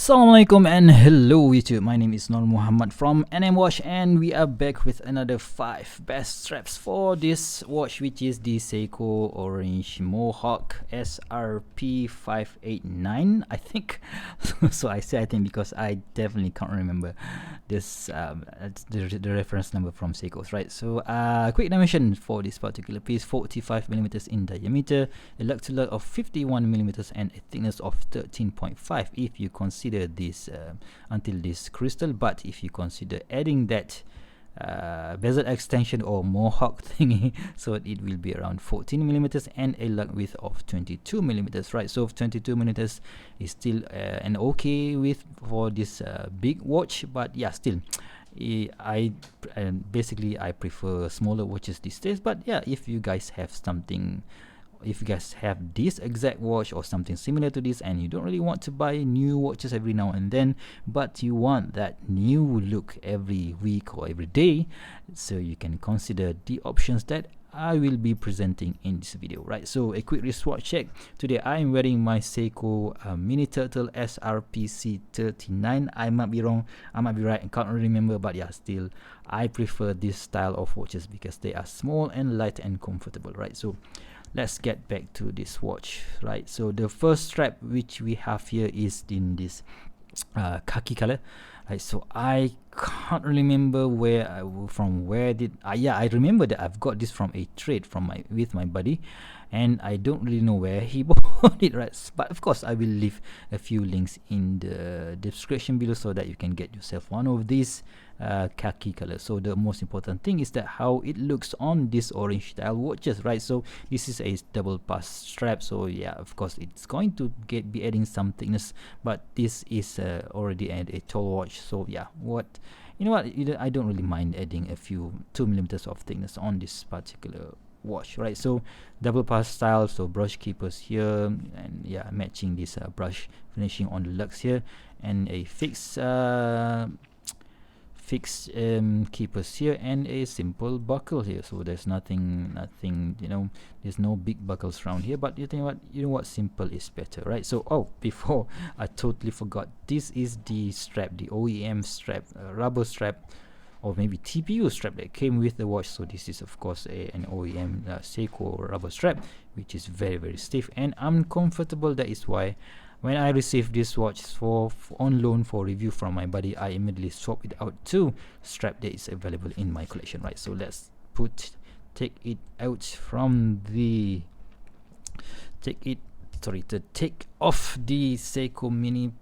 Assalamualaikum and hello YouTube. My name is Nur Muhammad from NM Watch, and we are back with another 5 best straps for this watch, which is the Seiko Orange Mohawk SRP589, I think. So I say I think because I definitely can't remember this the reference number from Seiko's, right? So quick dimension for this particular piece: 45mm in diameter, a lug to lug of 51mm, and a thickness of 13.5 if you consider this until this crystal. But if you consider adding that bezel extension or Mohawk thingy, so it will be around 14mm and a lug width of 22mm, right? So 22mm is still an okay width for this big watch, but yeah, still basically I prefer smaller watches these days. But yeah, if you guys have something, if you guys have this exact watch or something similar to this, and you don't really want to buy new watches every now and then, but you want that new look every week or every day, so you can consider the options that I will be presenting in this video, right? So a quick wristwatch check. Today I am wearing my Seiko Mini Turtle SRP589. I might be wrong, I might be right, I can't really remember, but yeah, still I prefer this style of watches because they are small and light and comfortable, right? So let's get back to this watch, right? So the first strap which we have here is in this khaki color, right? So I can't remember where I remember that I've got this from a trade from with my buddy, and I don't really know where he bought it, right? But of course I will leave a few links in the description below so that you can get yourself one of these khaki color. So the most important thing is that how it looks on this orange style watches, right? So this is a double pass strap, so yeah, of course it's going to be adding some thickness, but this is already a tall watch, so yeah, I don't really mind adding a few 2mm of thickness on this particular watch, right? So double pass style, so brush keepers here, and yeah, matching this brush finishing on the lugs here, and a fixed keepers here, and a simple buckle here. So there's nothing, there's no big buckles around here, but you know what, simple is better, right? So before I totally forgot, this is the strap, the OEM strap, rubber strap, or maybe TPU strap that came with the watch. So this is of course an OEM Seiko rubber strap, which is very, very stiff and uncomfortable. That is why when I received this watch on loan for review from my buddy, I immediately swapped it out to strap that is available in my collection, right? So let's take it out from the take off the Seiko Mini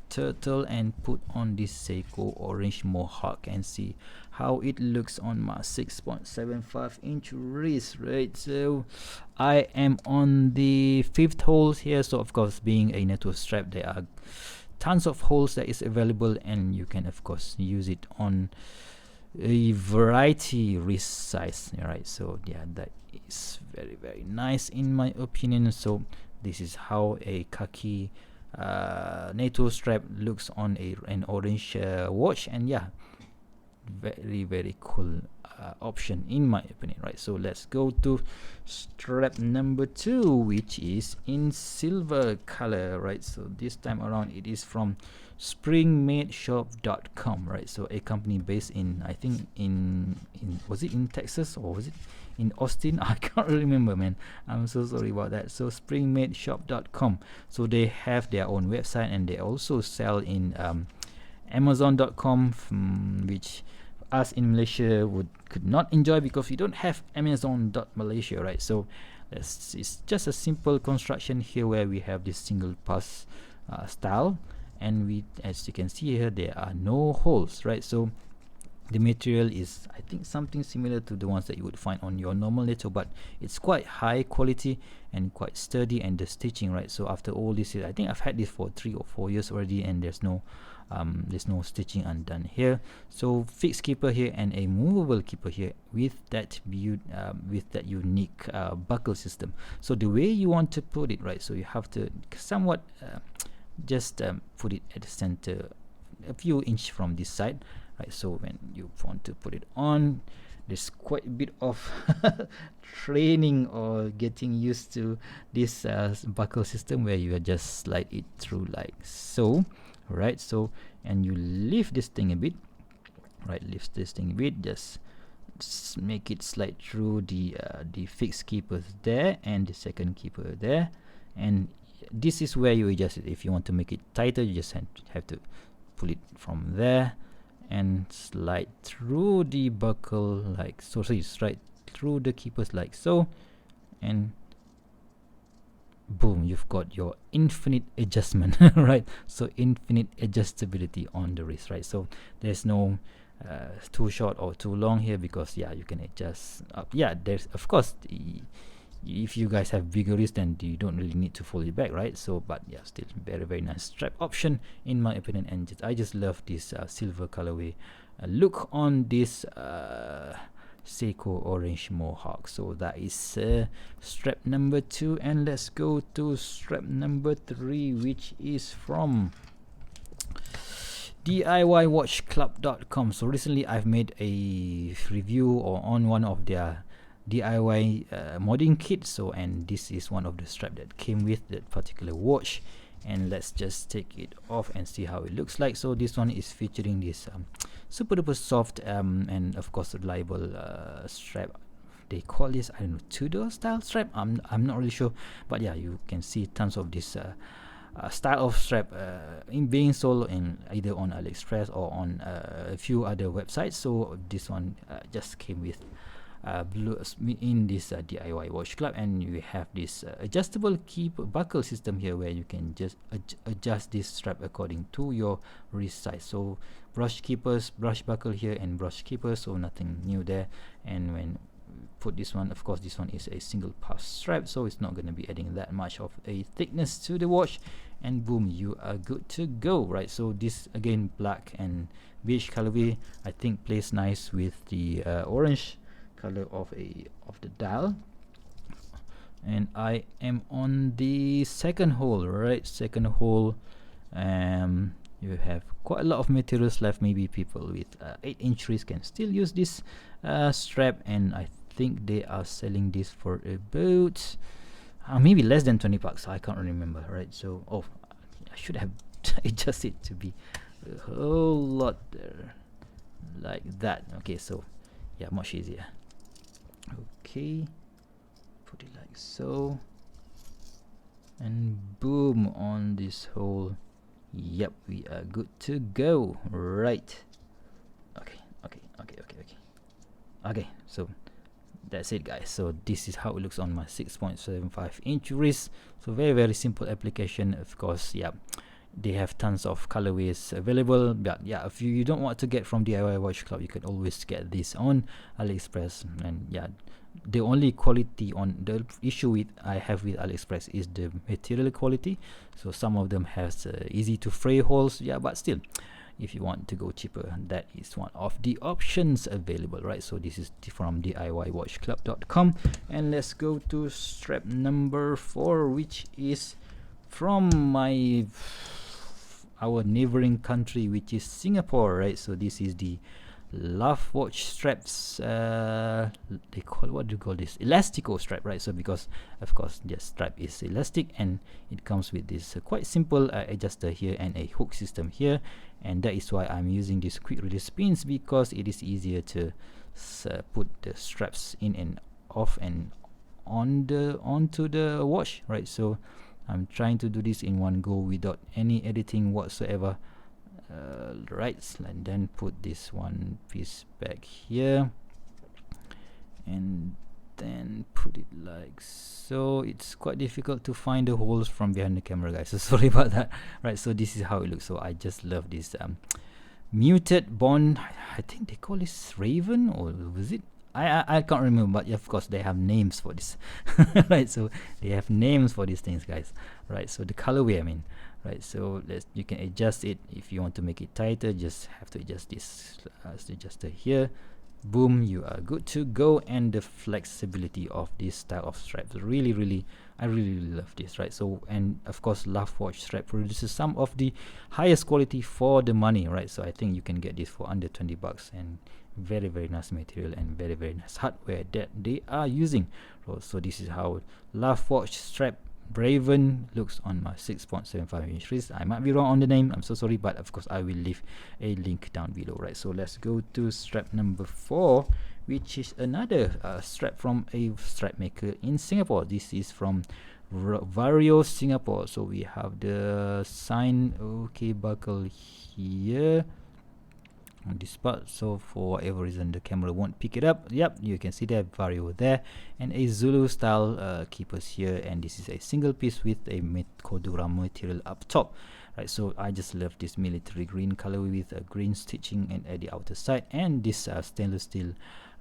Turtle and put on this Seiko Orange Mohawk and see how it looks on my 6.75-inch wrist, right? So I am on the 5th hole here. So of course, being a nato strap, there are tons of holes that is available, and you can of course use it on a variety wrist size, right? So yeah, that is very, very nice in my opinion. So this is how a khaki nato strap looks on an orange watch, and yeah, very, very cool option in my opinion, right? So let's go to strap number 2, which is in silver color, right? So this time around it is from springmadeshop.com, right? So a company based in, I think in was it in Texas or was it in Austin? I can't remember, man. I'm so sorry about that. So springmadeshop.com, so they have their own website, and they also sell in Amazon.com, which us in Malaysia could not enjoy because we don't have Amazon.Malaysia, right? So it's just a simple construction here where we have this single pass style, and we, as you can see here, there are no holes, right? So the material is, I think, something similar to the ones that you would find on your normal nato, but it's quite high quality and quite sturdy, and the stitching, right? So after all this years, I think I've had this for 3 or 4 years already, and there's no stitching undone here. So fixed keeper here and a movable keeper here with that unique buckle system. So the way you want to put it, right? So you have to somewhat just put it at the center, a few inches from this side, right? So when you want to put it on, there's quite a bit of training or getting used to this buckle system, where you just slide it through like so, right? So, and you lift this thing a bit, right? Lift this thing a bit, just make it slide through the fixed keepers there and the second keeper there, and this is where you adjust it. If you want to make it tighter, you just have to pull it from there and slide through the buckle like so. So you slide through the keepers like so, and boom, you've got your infinite adjustment, right? So infinite adjustability on the wrist, right? So there's no too short or too long here, because yeah, you can adjust up. Yeah, there's of course if you guys have bigger wrist, then you don't really need to fold it back, right? So but yeah, still very nice strap option in my opinion, and I just love this silver colorway look on this Seiko Orange Mohawk. So that is strap number 2, and let's go to strap number 3, which is from DIYWatchClub.com. So recently I've made a review or on one of their DIY modding kits. So, and this is one of the strap that came with that particular watch, and let's just take it off and see how it looks like. So this one is featuring this super duper soft and of course reliable strap. They call this, I don't know, Tudor style strap. I'm not really sure, but yeah, you can see tons of this style of strap in being sold in either on AliExpress or on a few other websites. So this one just came with in this DIY watch club, and you have this adjustable key buckle system here, where you can just adjust this strap according to your wrist size. So brush keepers, brush buckle here, and brush keepers, so nothing new there. And when put this one, of course this one is a single pass strap, so it's not going to be adding that much of a thickness to the watch, and boom, you are good to go, right? So this again, black and beige colorway, I think plays nice with the orange color of the dial. And I am on the second hole, right? Second hole. You have quite a lot of materials left. Maybe people with 8-inch wrist can still use this strap, and I think they are selling this for about maybe less than 20 bucks. I can't remember, right? So I should have adjusted to be a whole lot there, like that. Okay, so yeah, much easier. Okay, put it like so, and boom, on this hole. Yep, we are good to go, right? Okay, so that's it, guys. So this is how it looks on my 6.75-inch wrist. So very simple application. Of course, yeah, they have tons of colorways available, but yeah, if you don't want to get from DIY Watch Club, you can always get this on AliExpress. And yeah, the only quality on the issue with I have with AliExpress is the material quality. So some of them has easy to fray holes, yeah, but still, if you want to go cheaper, that is one of the options available, right? So this is from DIYWatchClub.com, and let's go to strap number 4, which is from our neighboring country, which is Singapore, right? So this is the Luffwatchstraps they call, what do you call this, Elastico strap, right? So because of course the strap is elastic, and it comes with this quite simple adjuster here and a hook system here, and that is why I'm using this quick release pins, because it is easier to put the straps in and off and onto the watch, right? So I'm trying to do this in one go without any editing whatsoever. Right, and then put this one piece back here, and then put it like so. It's quite difficult to find the holes from behind the camera, guys, so sorry about that. Right, so this is how it looks. So I just love this muted bond. I think they call this Raven, or was it, I can't remember, but of course they have names for this. Right, so they have names for these things, guys, right? So the colorway, I mean, right? So you can adjust it. If you want to make it tighter, just have to adjust this adjuster here. Boom, you are good to go. And the flexibility of this style of straps, I really love this, right? So, and of course Luffwatchstrap produces some of the highest quality for the money, right? So I think you can get this for under 20 bucks, and very nice material and very nice hardware that they are using. So this is how Luffwatchstrap Braven looks on my 6.75 inch wrist. I might be wrong on the name, I'm so sorry, but of course I will leave a link down below, right? So let's go to strap number 4, which is another strap from a strap maker in Singapore. This is from Vario Singapore. So we have the sign OK buckle here on this part. So for whatever reason the camera won't pick it up. Yep, you can see that Vario there, and a Zulu style keepers here, and this is a single piece with a Cordura material up top, right? So I just love this military green color with a green stitching and at the outer side, and this stainless steel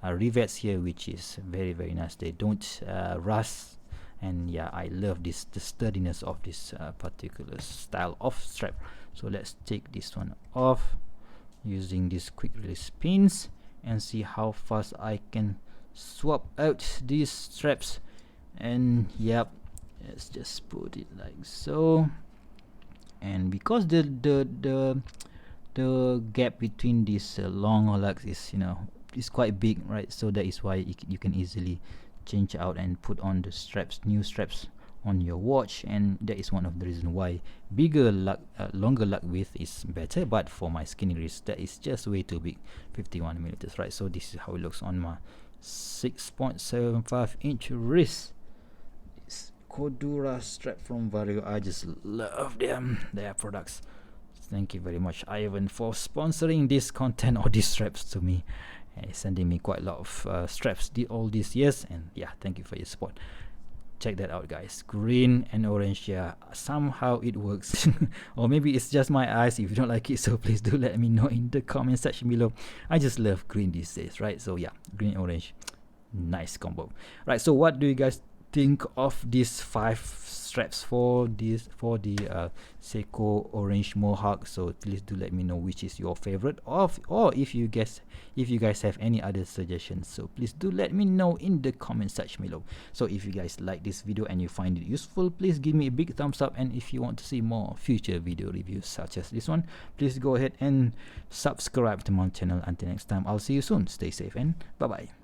rivets here, which is very nice. They don't rust, and yeah, I love the sturdiness of this particular style of strap. So let's take this one off using these quick release pins and see how fast I can swap out these straps. And yep, let's just put it like so. And because the gap between these long lugs is, you know, is quite big, right? So that is why you can easily change out and put on the straps, new straps on your watch, and that is one of the reasons why bigger lug, longer lug width is better. But for my skinny wrist, that is just way too big, 51 millimeters, right? So this is how it looks on my 6.75 inch wrist. This Cordura strap from Vario, I just love their products. Thank you very much, Ivan, for sponsoring this content or these straps to me, and sending me quite a lot of straps all these years. And yeah, thank you for your support. Check that out, guys. Green and orange, yeah, somehow it works. Or maybe it's just my eyes. If you don't like it, so please do let me know in the comment section below. I just love green these days, right? So yeah, green and orange, nice combo, right? So what do you guys think of these 5 straps for the Seiko Orange Mohawk? So please do let me know which is your favorite, or if you guys have any other suggestions, so please do let me know in the comment section below. So if you guys like this video and you find it useful, please give me a big thumbs up, and if you want to see more future video reviews such as this one, please go ahead and subscribe to my channel. Until next time, I'll see you soon. Stay safe and bye bye.